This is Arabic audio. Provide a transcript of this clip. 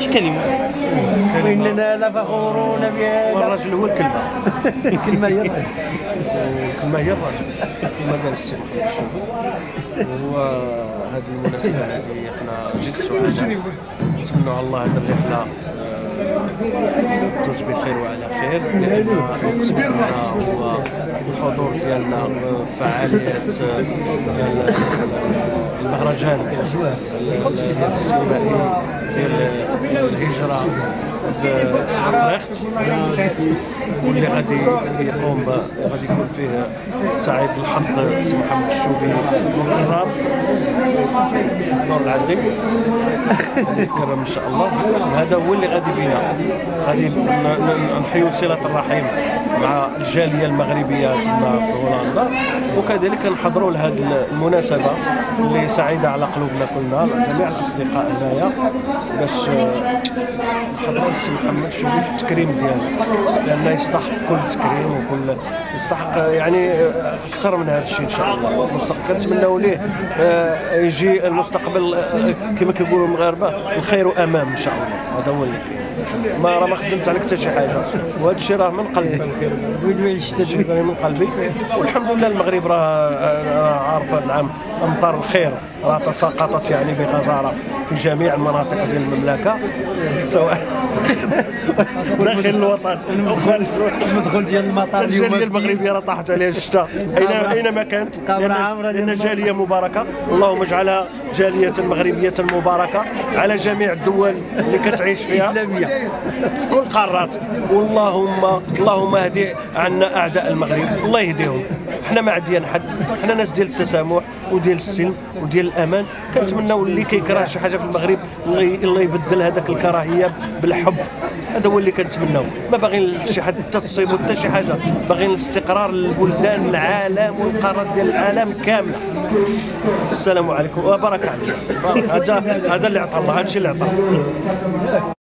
كلمة وإننا لفخورون بهذا. والراجل هو الكلمة. الكلمة هي الراجل. الكلمة هي الراجل كما قال السي محمد الشوبي. وهذه المناسبة هذه احنا جد سعداء، نتمنوا على الله هذه الرحلة تدوز بخير وعلى خير، لأن المقصود منها هو الحضور ديالنا في فعاليات المهرجان السينمائي ديال الهجرة بأوتريخت، واللي غادي يكون فيه سعيد الحظ السي محمد الشوبي مكرم نور العدلي يتكرم ان شاء الله. وهذا هو اللي غادي بينا، غادي نحيو صلة الرحم مع الجالية المغربية تما في هولندا، وكذلك نحضروا لهذه المناسبة اللي سعيدة على قلوبنا كلنا جميع الأصدقاء هنايا، باش نحضروا السي محمد الشوبي في التكريم ديالو، لأنه يستحق كل تكريم وكل يستحق يعني أكثر من هذا الشيء إن شاء الله. كنتمناو ليه يجي المستقبل كما كيقولوا المغاربة الخير أمام إن شاء الله. هذا هو اللي كاين، ما خزنت عليك حتى شي حاجة، وهذا الشيء راه من قلبي من قلبي. والحمد لله المغرب راه عارف هذا العام أمطار الخير راه تساقطت يعني بغزارة في جميع المناطق ديال المملكة، سواء داخل الوطن او خارج الوطن. المدخول ديال المطار اليوم الجاليه المغربيه راه طاحت عليها الشتاء اينما كانت، لان جاليه مباركه. اللهم اجعلها جاليه مغربيه مباركه على جميع الدول اللي كتعيش فيها والقارات. اللهم اهدي عنا اعداء المغرب، الله يهديهم. حنا ما عندنا حد، حنا ناس ديال التسامح وديال السلم وديال الامان. كنتمناو اللي كيكره شي حاجه في المغرب الله يبدل هذاك الكراهيه بالحب. هذا هو اللي كنتمناو، ما باغيين شي حد تصيبو حتى شي حاجه، باغيين الاستقرار للبلدان العالم والقارات ديال العالم كامله. السلام عليكم وبركه عليكم. هذا اللي عطى الله، هذا الشيء اللي عطى.